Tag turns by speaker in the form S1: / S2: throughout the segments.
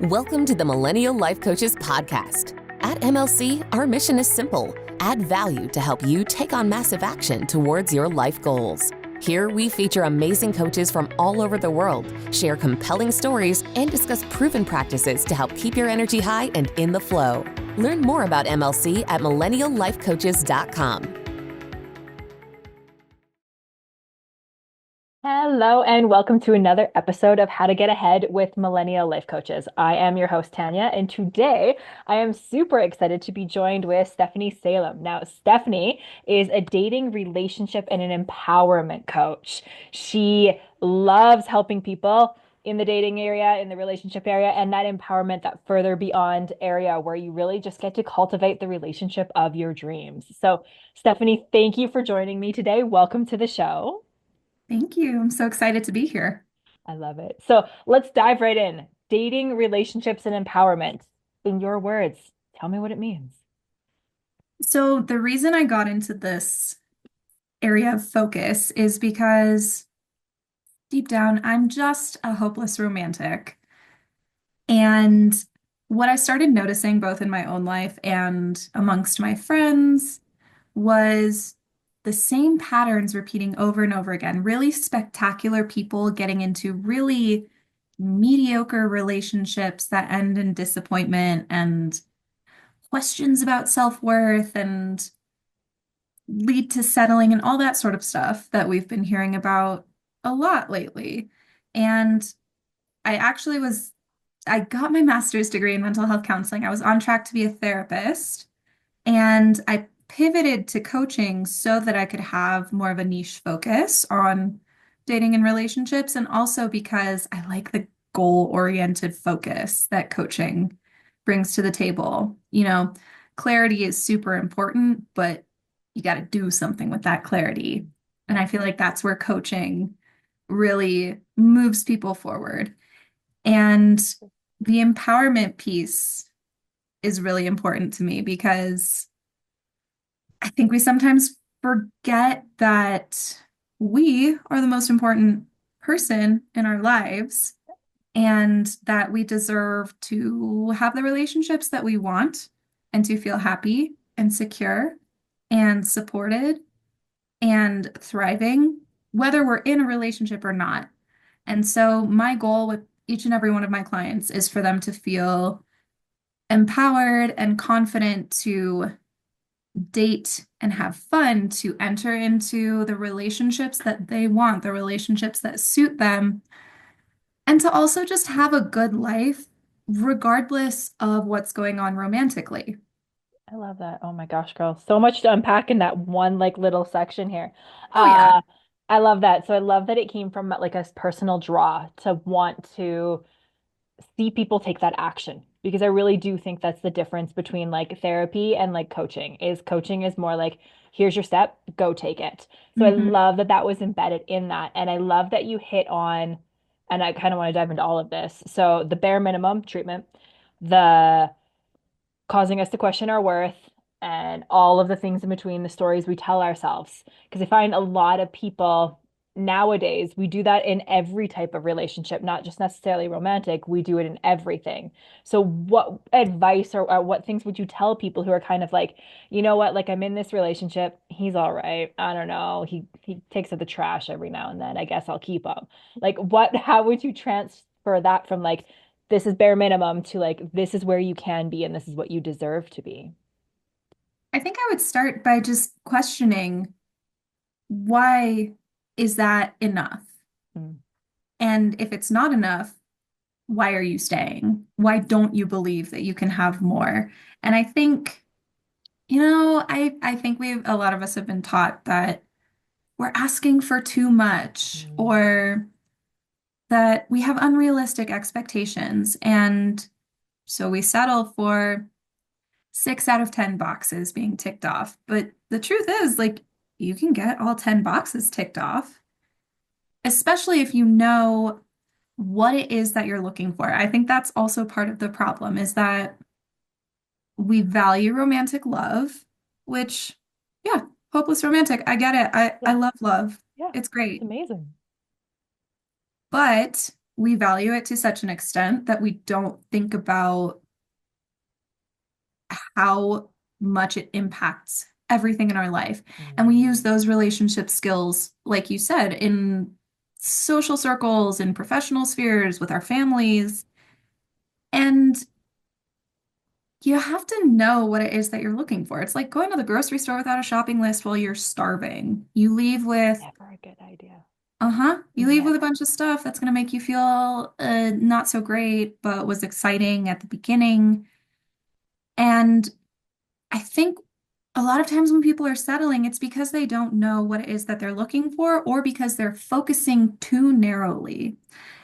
S1: Welcome to the Millennial Life Coaches Podcast. At MLC, our mission is simple: add value to help you take on massive action towards your life goals. Here, we feature amazing coaches from all over the world, share compelling stories, and discuss proven practices to help keep your energy high and in the flow. Learn more about MLC at millenniallifecoaches.com.
S2: Hello, and welcome to another episode of How to Get Ahead with Millennial Life Coaches. I am your host, Tanya, and today I am super excited to be joined with Stephanie Salem. Now, Stephanie is a dating, relationship, and an empowerment coach. She loves helping people in the dating area, in the relationship area, and that empowerment, that further beyond area where you really just get to cultivate the relationship of your dreams. So, Stephanie, thank you for joining me today. Welcome to the show.
S3: Thank you. I'm so excited to be here.
S2: I love it. So let's dive right in. Dating, relationships, and empowerment. In your words, tell me what it means.
S3: So, the reason I got into this area of focus is because deep down, I'm just a hopeless romantic. And what I started noticing both in my own life and amongst my friends was the same patterns repeating over and over again. Really spectacular people getting into really mediocre relationships that end in disappointment and questions about self-worth and lead to settling and all that sort of stuff that we've been hearing about a lot lately. And I got my master's degree in mental health counseling. I was on track to be a therapist, and I pivoted to coaching so that I could have more of a niche focus on dating and relationships, and also because I like the goal-oriented focus that coaching brings to the table. Clarity is super important, but you got to do something with that clarity. And I feel like that's where coaching really moves people forward. And the empowerment piece is really important to me because I think we sometimes forget that we are the most important person in our lives and that we deserve to have the relationships that we want and to feel happy and secure and supported and thriving, whether we're in a relationship or not. And so my goal with each and every one of my clients is for them to feel empowered and confident to date and have fun, to enter into the relationships that they want, the relationships that suit them, and to also just have a good life, regardless of what's going on romantically.
S2: I love that. Oh my gosh, girl. So much to unpack in that one little section here.
S3: Oh, yeah.
S2: I love that. So I love that it came from like a personal draw to want to see people take that action, because I really do think that's the difference between like therapy and like coaching is more like, here's your step, go take it. So I
S3: Mhm.
S2: love that that was embedded in that. And I love that you hit on, and I kind of want to dive into all of this. So the bare minimum treatment, the causing us to question our worth, and all of the things in between, the stories we tell ourselves. Because I find a lot of people nowadays, we do that in every type of relationship, not just necessarily romantic. We do it in everything. So, what advice or what things would you tell people who are kind of like, you know what, like I'm in this relationship, he's all right. I don't know. He takes out the trash every now and then. I guess I'll keep him. Like, how would you transfer that from like, this is bare minimum to like, this is where you can be and this is what you deserve to be?
S3: I think I would start by just questioning, why is that enough?
S2: Mm.
S3: And if it's not enough, why are you staying? Why don't you believe that you can have more? And I think, I think a lot of us have been taught that we're asking for too much,
S2: Mm.
S3: or that we have unrealistic expectations. And so we settle for 6 out of 10 boxes being ticked off. But the truth is, like, you can get all 10 boxes ticked off, especially if you know what it is that you're looking for. I think that's also part of the problem is that we value romantic love, which, yeah, hopeless romantic. I get it. I
S2: Yeah,
S3: love love.
S2: yeah,
S3: It's
S2: it's
S3: great.
S2: amazing.
S3: But we value it to such an extent that we don't think about how much it impacts everything in our life. And we use those relationship skills, like you said, in social circles, in professional spheres, with our families. And you have to know what it is that you're looking for. It's like going to the grocery store without a shopping list while you're starving. You leave with,
S2: Never a good idea.
S3: you leave with a
S2: Never.
S3: bunch of stuff that's going to make you feel not so great, but was exciting at the beginning. And I think a lot of times when people are settling, it's because they don't know what it is that they're looking for, or because they're focusing too narrowly.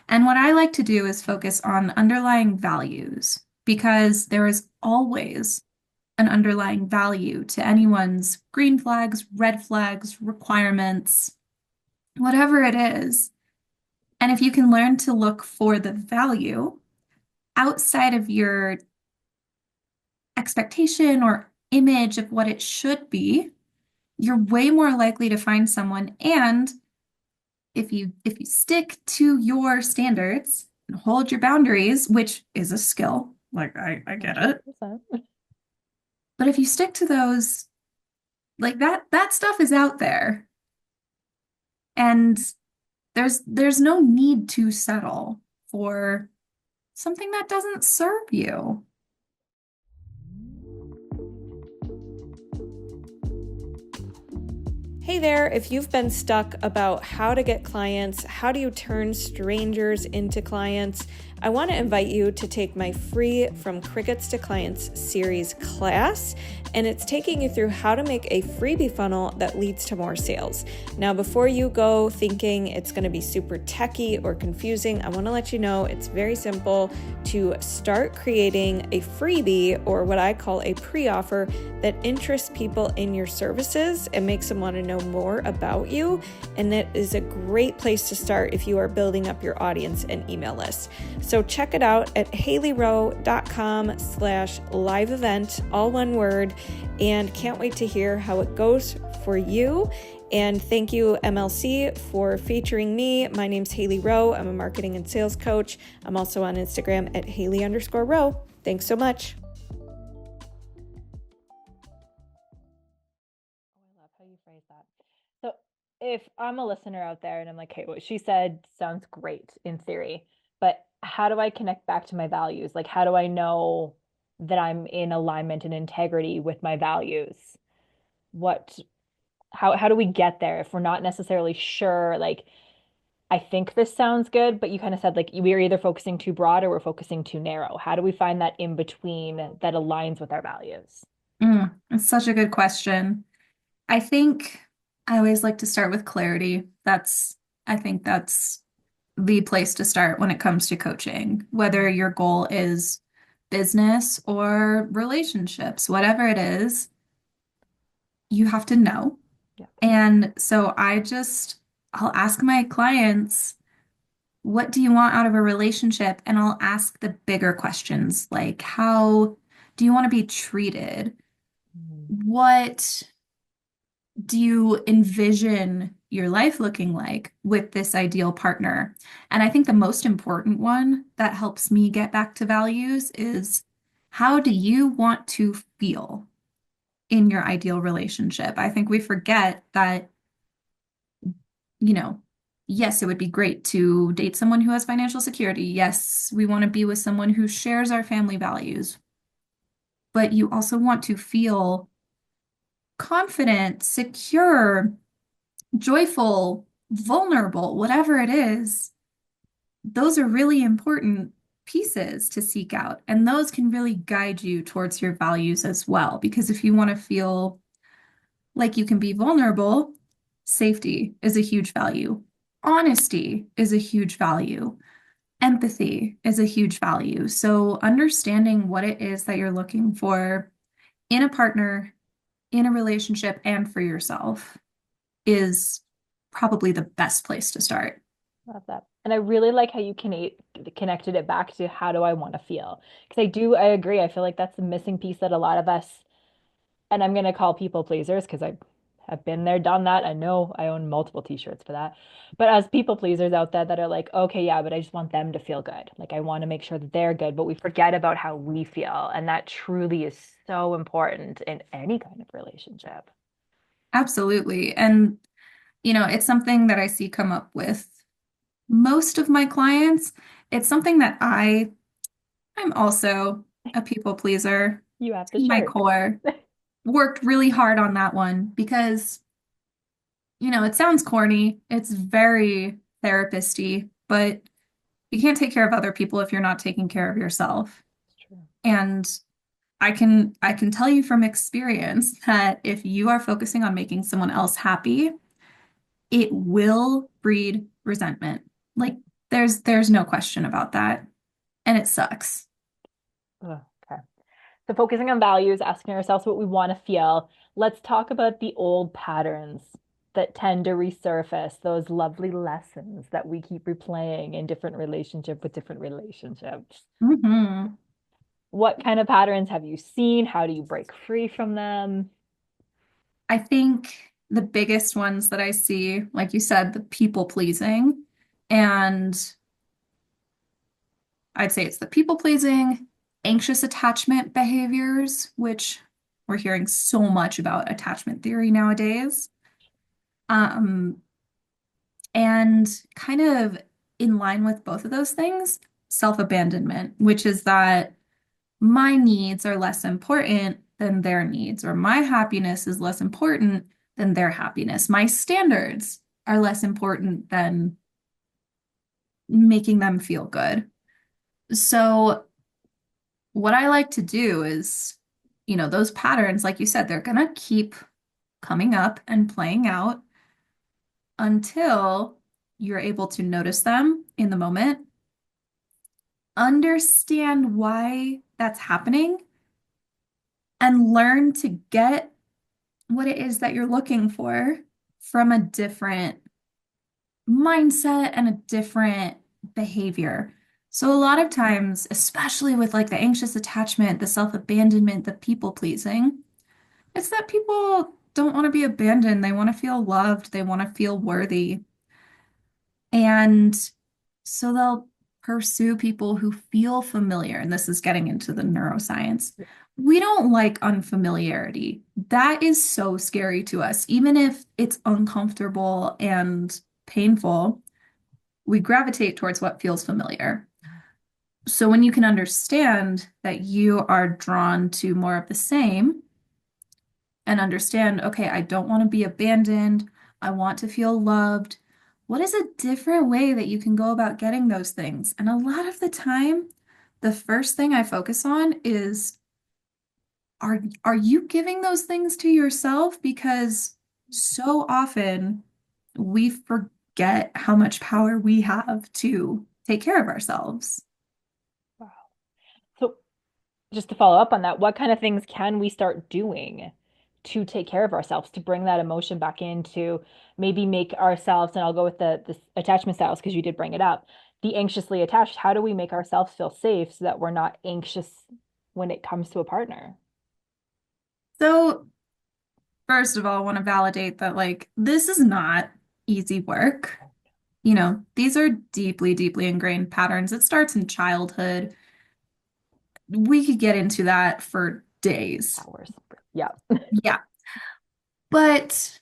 S3: And what I like to do is focus on underlying values, because there is always an underlying value to anyone's green flags, red flags, requirements, whatever it is. And if you can learn to look for the value outside of your expectation or image of what it should be, you're way more likely to find someone. And if you stick to your standards and hold your boundaries, which is a skill, like I get it.
S2: 100%.
S3: But if you stick to those, like that stuff is out there. And there's no need to settle for something that doesn't serve you.
S4: Hey there, if you've been stuck about how to get clients, how do you turn strangers into clients, I want to invite you to take my free From Crickets to Clients series class, and it's taking you through how to make a freebie funnel that leads to more sales. Now, before you go thinking it's going to be super techy or confusing, I want to let you know it's very simple to start creating a freebie, or what I call a pre-offer, that interests people in your services and makes them want to know more about you. And that is a great place to start if you are building up your audience and email list. So check it out at haleyrowe.com/live event, all one word, and can't wait to hear how it goes for you. And thank you, MLC, for featuring me. My name's Haley Rowe. I'm a marketing and sales coach. I'm also on Instagram at Haley_Rowe. Thanks so much.
S2: I love how you phrase that. So if I'm a listener out there and I'm like, hey, what she said sounds great in theory, but how do I connect back to my values? Like, how do I know that I'm in alignment and integrity with my values? What, how do we get there if we're not necessarily sure? Like, I think this sounds good, but you kind of said like we're either focusing too broad or we're focusing too narrow. How do we find that in between that aligns with our values?
S3: It's such a good question. I think I always like to start with clarity. I think that's the place to start when it comes to coaching, whether your goal is business or relationships, whatever it is, you have to know.
S2: Yeah.
S3: And so I'll ask my clients, what do you want out of a relationship? And I'll ask the bigger questions, like, how do you want to be treated? What do you envision your life looking like with this ideal partner? And I think the most important one that helps me get back to values is, how do you want to feel in your ideal relationship? I think we forget that, yes, it would be great to date someone who has financial security. Yes, we want to be with someone who shares our family values, but you also want to feel confident, secure, joyful, vulnerable, whatever it is. Those are really important pieces to seek out. And those can really guide you towards your values as well. Because if you want to feel like you can be vulnerable, safety is a huge value. Honesty is a huge value. Empathy is a huge value. So understanding what it is that you're looking for in a partner, in a relationship, and for yourself is probably the best place to start.
S2: Love that. And I really like how you connected it back to how do I want to feel? Because I agree. I feel like that's the missing piece that a lot of us, and I'm going to call people pleasers because I I've been there, done that. I know I own multiple t-shirts for that. But as people pleasers out there that are like, okay, yeah, but I just want them to feel good. Like I want to make sure that they're good, but we forget about how we feel. And that truly is so important in any kind of relationship.
S3: Absolutely. And, it's something that I see come up with most of my clients. It's something that I'm also a people pleaser
S2: You have the
S3: to my
S2: shirt.
S3: core. Worked really hard on that one because, it sounds corny. It's very therapist-y, but you can't take care of other people if you're not taking care of yourself.
S2: It's true.
S3: And I can tell you from experience that if you are focusing on making someone else happy, it will breed resentment. Like there's no question about that. And it sucks.
S2: Ugh, okay. So focusing on values, asking ourselves what we want to feel. Let's talk about the old patterns that tend to resurface, those lovely lessons that we keep replaying in different relationship with different relationships.
S3: Hmm.
S2: What kind of patterns have you seen? How do you break free from them?
S3: I think the biggest ones that I see, like you said, the people pleasing. And I'd say it's the people pleasing, anxious attachment behaviors, which we're hearing so much about attachment theory nowadays. Um, and kind of in line with both of those things, self-abandonment, which is that my needs are less important than their needs, or my happiness is less important than their happiness. My standards are less important than making them feel good. So, what I like to do is, those patterns, like you said, they're going to keep coming up and playing out until you're able to notice them in the moment, understand why that's happening, and learn to get what it is that you're looking for from a different mindset and a different behavior. So, a lot of times, especially with like the anxious attachment, the self-abandonment, the people pleasing, it's that people don't want to be abandoned. They want to feel loved. They want to feel worthy. And so they'll pursue people who feel familiar. And this is getting into the neuroscience. We don't like unfamiliarity. That is so scary to us. Even if it's uncomfortable and painful, we gravitate towards what feels familiar. So when you can understand that you are drawn to more of the same and understand, okay, I don't want to be abandoned. I want to feel loved. What is a different way that you can go about getting those things? And a lot of the time, the first thing I focus on is are you giving those things to yourself? Because so often we forget how much power we have to take care of ourselves.
S2: Wow. So just to follow up on that, what kind of things can we start doing to take care of ourselves, to bring that emotion back in, to maybe make ourselves, and I'll go with the attachment styles because you did bring it up, the anxiously attached. How do we make ourselves feel safe so that we're not anxious when it comes to a partner?
S3: So, first of all, I want to validate that like this is not easy work. These are deeply, deeply ingrained patterns. It starts in childhood. We could get into that for days.
S2: Hours. Yeah.
S3: Yeah. But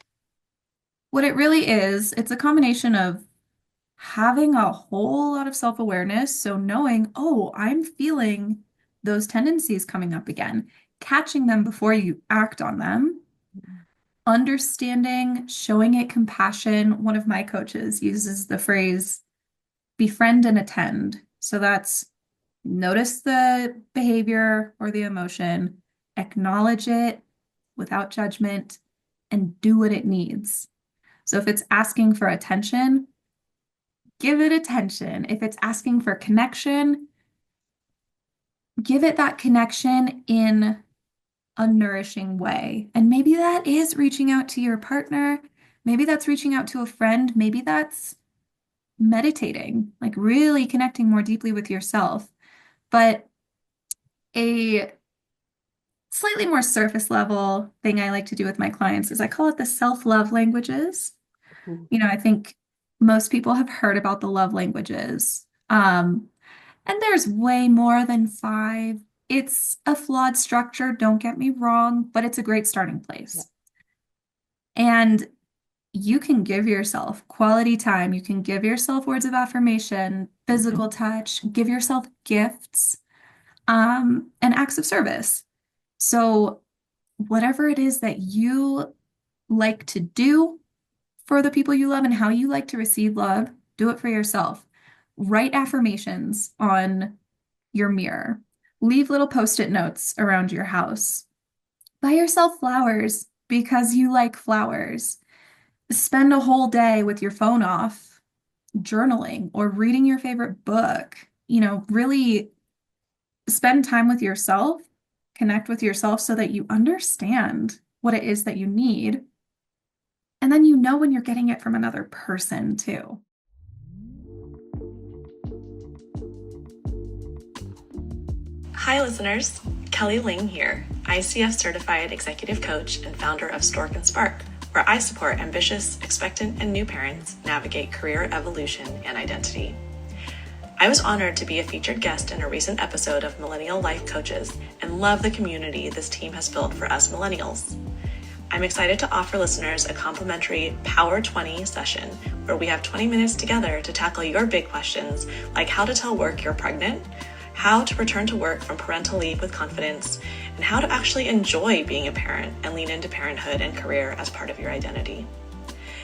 S3: what it really is, it's a combination of having a whole lot of self-awareness. So knowing, oh, I'm feeling those tendencies coming up again, catching them before you act on them, understanding, showing it compassion. One of my coaches uses the phrase befriend and attend. So that's notice the behavior or the emotion, acknowledge it without judgment, and do what it needs. So if it's asking for attention, give it attention. If it's asking for connection, give it that connection in a nourishing way. And maybe that is reaching out to your partner. Maybe that's reaching out to a friend. Maybe that's meditating, like really connecting more deeply with yourself. But a slightly more surface level thing I like to do with my clients is I call it the self-love languages.
S2: Ooh.
S3: I think most people have heard about the love languages. And there's way more than five. It's a flawed structure, don't get me wrong, but it's a great starting
S2: Yeah.
S3: place. And you can give yourself quality time. You can give yourself words of affirmation, physical touch, give yourself gifts, and acts of service. So, whatever it is that you like to do for the people you love and how you like to receive love, do it for yourself. Write affirmations on your mirror. Leave little post-it notes around your house. Buy yourself flowers because you like flowers. Spend a whole day with your phone off, journaling or reading your favorite book. Really spend time with yourself, connect with yourself so that you understand what it is that you need. And then when you're getting it from another person too.
S5: Hi, listeners. Kelly Ling here, ICF certified executive coach and founder of Stork and Spark, where I support ambitious, expectant, and new parents navigate career evolution and identity. I was honored to be a featured guest in a recent episode of Millennial Life Coaches and love the community this team has built for us millennials. I'm excited to offer listeners a complimentary Power 20 session where we have 20 minutes together to tackle your big questions like how to tell work you're pregnant, how to return to work from parental leave with confidence, and how to actually enjoy being a parent and lean into parenthood and career as part of your identity.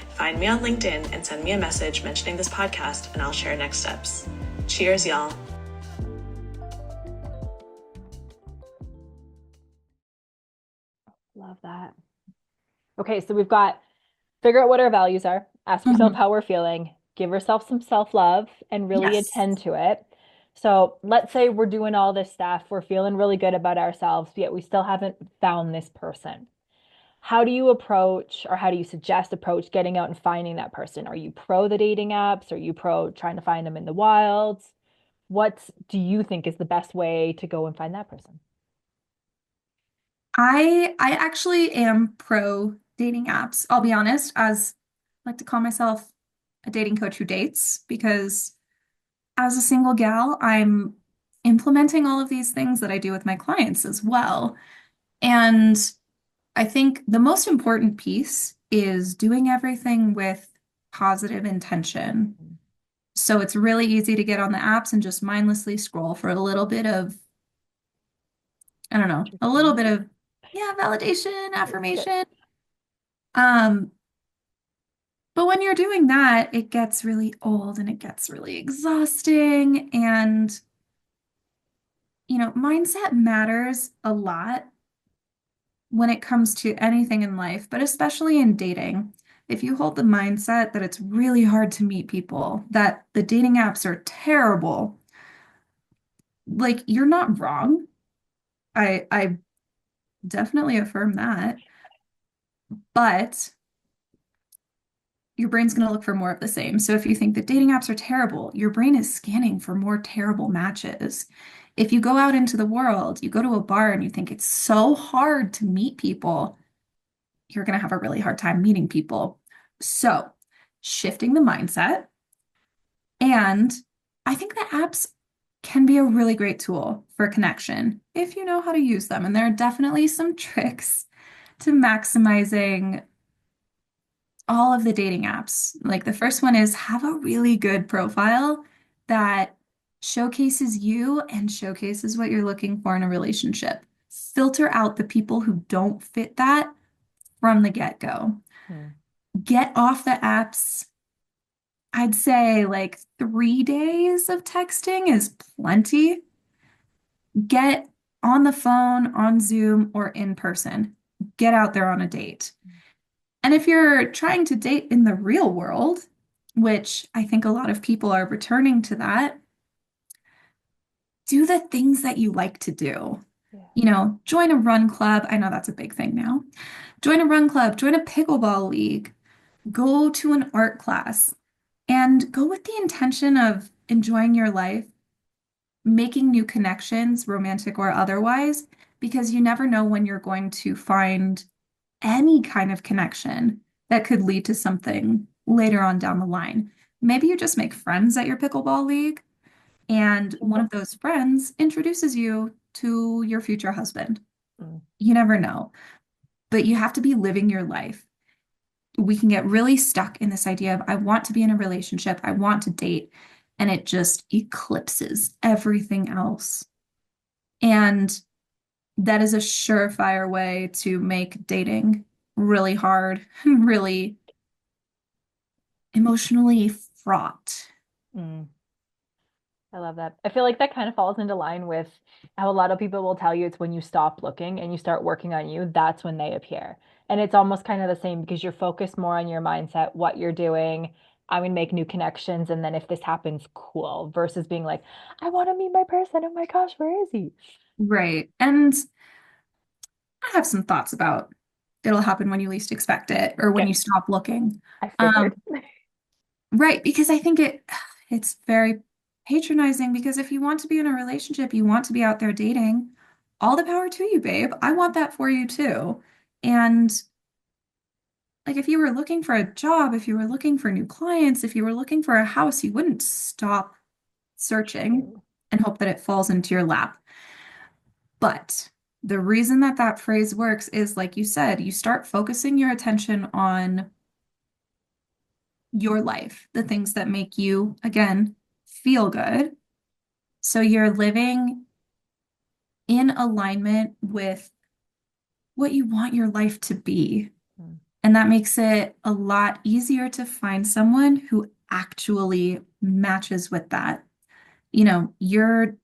S5: Find me on LinkedIn and send me a message mentioning this podcast and I'll share next steps. Cheers, y'all.
S2: Love that. Okay, so we've got figure out what our values are, ask yourself how we're feeling, give yourself some self-love, and really
S3: Yes.
S2: attend to it. So let's say we're doing all this stuff, we're feeling really good about ourselves, yet we still haven't found this person. How do you approach, or how do you suggest approach getting out and finding that person? Are you pro the dating apps? Are you pro trying to find them in the wilds? What do you think is the best way to go and find that person?
S3: I actually am pro dating apps. I'll be honest, as I like to call myself a dating coach who dates, because as a single gal, I'm implementing all of these things that I do with my clients as well. And I think the most important piece is doing everything with positive intention. So it's really easy to get on the apps and just mindlessly scroll for a little bit of, I don't know, a little bit of, yeah, validation, affirmation. Um, but when you're doing that, it gets really old and it gets really exhausting. And, mindset matters a lot when it comes to anything in life, but especially in dating. If you hold the mindset that it's really hard to meet people, that the dating apps are terrible, like you're not wrong. I definitely affirm that. But your brain's going to look for more of the same. So if you think that dating apps are terrible, your brain is scanning for more terrible matches. If you go out into the world, you go to a bar and you think it's so hard to meet people, you're going to have a really hard time meeting people. So shifting the mindset. And I think that apps can be a really great tool for connection if you know how to use them. And there are definitely some tricks to maximizing all of the dating apps. Like the first one is have a really good profile that showcases you and showcases what you're looking for in a relationship. Filter out the people who don't fit that from the get-go. Get off the apps. I'd say like 3 days of texting is plenty. Get on the phone, on Zoom, or in person. Get out there on a date. And if you're trying to date in the real world, which I think a lot of people are returning to that, do the things that you like to do. Join a run club. I know that's a big thing now. Join a run club, join a pickleball league, go to an art class, and go with the intention of enjoying your life, making new connections, romantic or otherwise, because you never know when you're going to find any kind of connection that could lead to something later on down the line. Maybe you just make friends at your pickleball league, and one of those friends introduces you to your future husband.
S2: Mm.
S3: You never know, but you have to be living your life. We can get really stuck in this idea of, I want to be in a relationship, I want to date, and it just eclipses everything else. And that is a surefire way to make dating really hard, really emotionally fraught.
S2: Mm. I love that. I feel like that kind of falls into line with how a lot of people will tell you it's when you stop looking and you start working on you, that's when they appear. And it's almost kind of the same because you're focused more on your mindset, what you're doing. I'm gonna make new connections, and then if this happens, cool, versus being like, I want to meet my person. Oh my gosh, where is he?
S3: Right. And I have some thoughts about it'll happen when you least expect it or when
S2: Okay,
S3: you stop looking.
S2: I
S3: Um,
S2: figured.
S3: right, because I think it's very patronizing because if you want to be in a relationship, you want to be out there dating, all the power to you, babe. I want that for you too. And like if you were looking for a job, if you were looking for new clients, if you were looking for a house, you wouldn't stop searching and hope that it falls into your lap. But the reason that that phrase works is, like you said, you start focusing your attention on your life, the things that make you, again, feel good. So you're living in alignment with what you want your life to be.
S2: Mm.
S3: And that makes it a lot easier to find someone who actually matches with that. You're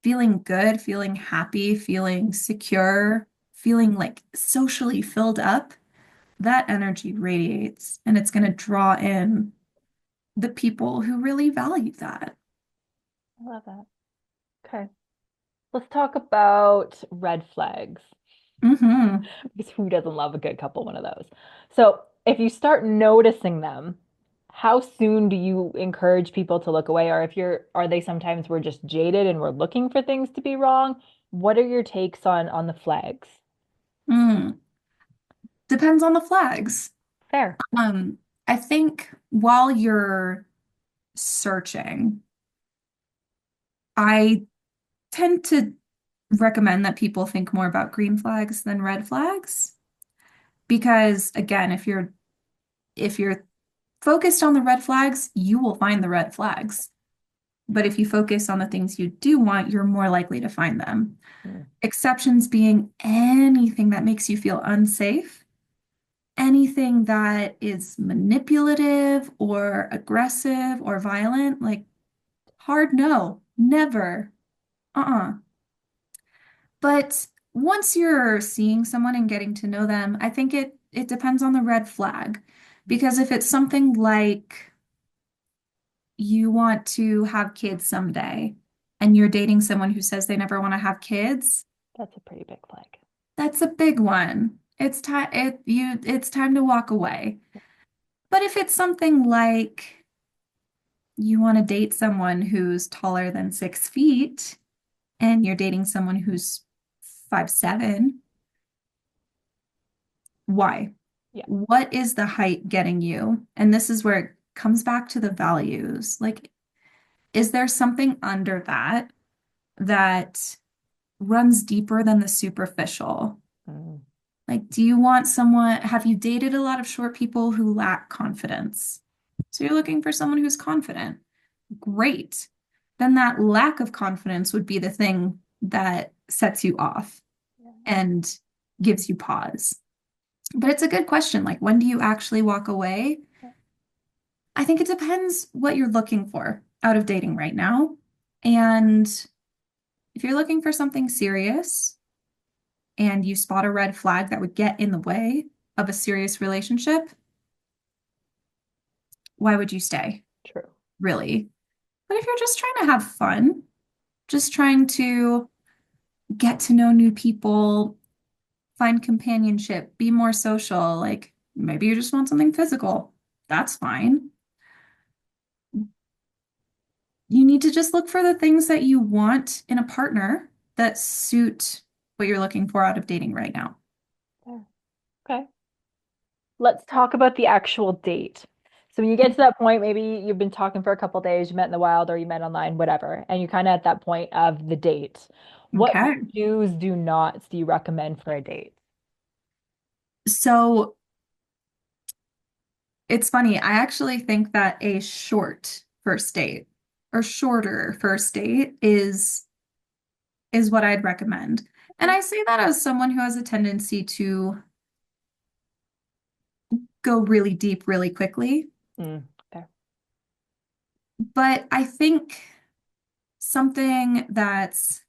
S3: feeling good, feeling happy, feeling secure, feeling like socially filled up. That energy radiates and it's going to draw in the people who really value that.
S2: I love that. Okay, let's talk about red flags.
S3: Hmm.
S2: Because who doesn't love a good couple one of those? So if you start noticing them, how soon do you encourage people to look away? Or if are they sometimes we're just jaded and we're looking for things to be wrong? What are your takes on the flags?
S3: Mm. Depends on the flags.
S2: Fair.
S3: Um, I think while you're searching, I tend to recommend that people think more about green flags than red flags. Because again, if you're focused on the red flags, you will find the red flags. But if you focus on the things you do want, you're more likely to find them.
S2: Mm.
S3: Exceptions being anything that makes you feel unsafe, anything that is manipulative or aggressive or violent, like hard no, never. Uh-uh. But once you're seeing someone and getting to know them, I think it depends on the red flag. Because if it's something like you want to have kids someday and you're dating someone who says they never want to have kids,
S2: That's a pretty big flag.
S3: that's a big one. It's time to walk away. But if it's something like you want to date someone who's taller than 6 feet and you're dating someone who's 5'7", why?
S2: Yeah.
S3: What is the height getting you? And this is where it comes back to the values. Like, is there something under that runs deeper than the superficial?
S2: Mm.
S3: Like, do you want someone, have you dated a lot of short people who lack confidence? So you're looking for someone who's confident. Great. Then that lack of confidence would be the thing that sets you off
S2: Yeah.
S3: and gives you pause. But it's a good question. Like, when do you actually walk away? I think it depends what you're looking for out of dating right now. And if you're looking for something serious and you spot a red flag that would get in the way of a serious relationship, why would you stay?
S2: True.
S3: Really? But if you're just trying to have fun, just trying to get to know new people, find companionship, be more social, like maybe you just want something physical, that's fine. You need to just look for the things that you want in a partner that suit what you're looking for out of dating right now.
S2: Okay. Let's talk about the actual date. So when you get to that point, maybe you've been talking for a couple days, you met in the wild or you met online, whatever, and you're kind of at that point of the date. What
S3: Okay.
S2: do's, do nots do you recommend for a date?
S3: So it's funny. I actually think that a short first date or shorter first date is what I'd recommend. And I say that as someone who has a tendency to go really deep really quickly.
S2: Okay.
S3: But I think something that's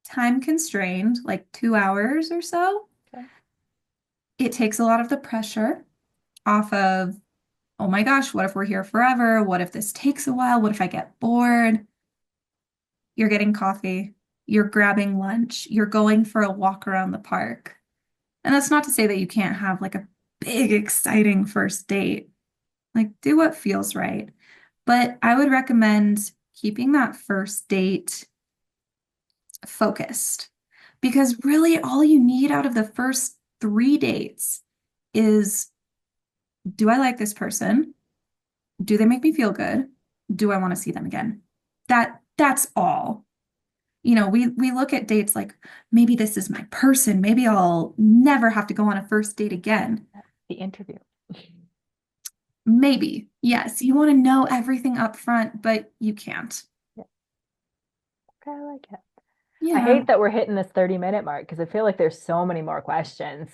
S3: time constrained, like 2 hours or so,
S2: Okay.
S3: it takes a lot of the pressure off of, oh my gosh, what if we're here forever? What if this takes a while? What if I get bored? You're getting coffee, you're grabbing lunch, you're going for a walk around the park. And that's not to say that you can't have like a big, exciting first date. Like, do what feels right. But I would recommend keeping that first date focused because really all you need out of the first 3 dates is, do I like this person? Do they make me feel good? Do I want to see them again? That's all. We look at dates like maybe this is my person. Maybe I'll never have to go on a first date again.
S2: The interview.
S3: Maybe. Yes, you want to know everything up front, but you can't.
S2: Yeah. Okay, I like it. I
S3: Yeah.
S2: hate that we're hitting this 30-minute mark because I feel like there's so many more questions.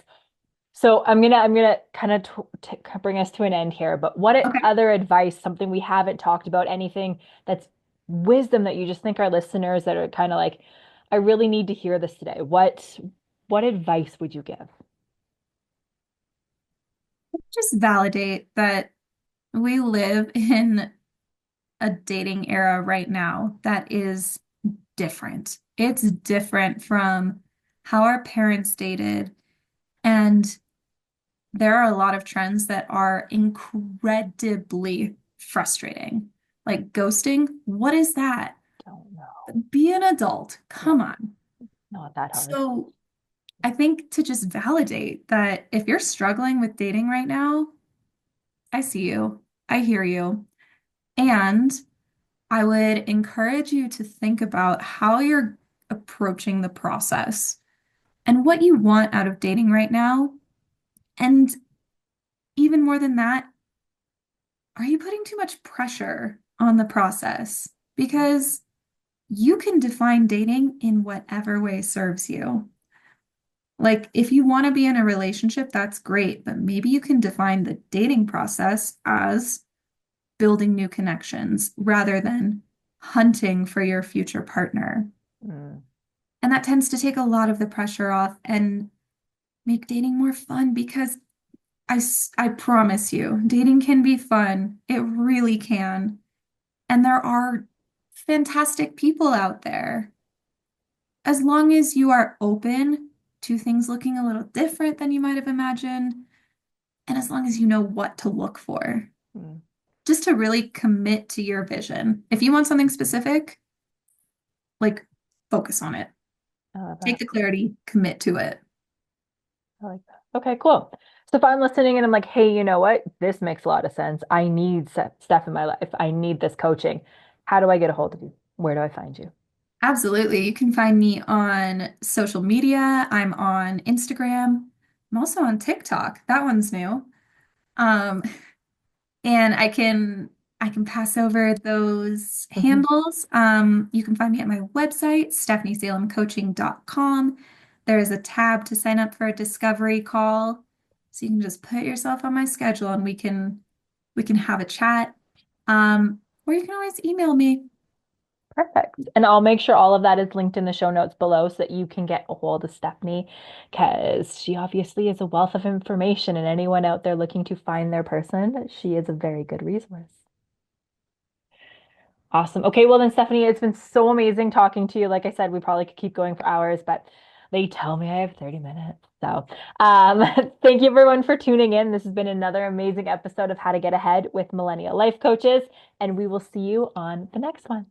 S2: So I'm gonna kind of bring us to an end here. But what
S3: Okay.
S2: other advice, something we haven't talked about, anything that's wisdom that you just think our listeners that are kind of like, I really need to hear this today. What advice would you give?
S3: Just validate that we live in a dating era right now that is different. It's different from how our parents dated. And there are a lot of trends that are incredibly frustrating. Like ghosting, what is that?
S2: Don't know.
S3: Be an adult. Come on.
S2: Not that hard.
S3: So I think to just validate that if you're struggling with dating right now, I see you, I hear you. And I would encourage you to think about how you're approaching the process and what you want out of dating right now. And even more than that, are you putting too much pressure on the process? Because you can define dating in whatever way serves you. Like, if you want to be in a relationship, that's great, but maybe you can define the dating process as building new connections rather than hunting for your future partner.
S2: Mm.
S3: And that tends to take a lot of the pressure off and make dating more fun because I promise you, dating can be fun. It really can. And there are fantastic people out there. As long as you are open to things looking a little different than you might have imagined, and as long as you know what to look for,
S2: Mm.
S3: just to really commit to your vision. If you want something specific, like focus on it.
S2: I love
S3: Take
S2: that.
S3: the clarity, commit to it.
S2: I like that. Okay, cool. So if I'm listening and I'm like, hey, you know what? This makes a lot of sense. I need Steph in my life. I need this coaching. How do I get a hold of you? Where do I find you?
S3: Absolutely. You can find me on social media. I'm on Instagram. I'm also on TikTok. That one's new. Um, and I can pass over those
S2: Mhm.
S3: handles. You can find me at my website, stephaniesalemcoaching.com. There's a tab to sign up for a discovery call. So you can just put yourself on my schedule and we can have a chat. Or you can always email me.
S2: Perfect. And I'll make sure all of that is linked in the show notes below so that you can get a hold of Stephanie because she obviously is a wealth of information and anyone out there looking to find their person, she is a very good resource. Awesome. Okay, well then, Stephanie, it's been so amazing talking to you. Like I said, we probably could keep going for hours, but they tell me I have 30 minutes. So, thank you everyone for tuning in. This has been another amazing episode of How to Get Ahead with Millennial Life Coaches, and we will see you on the next one.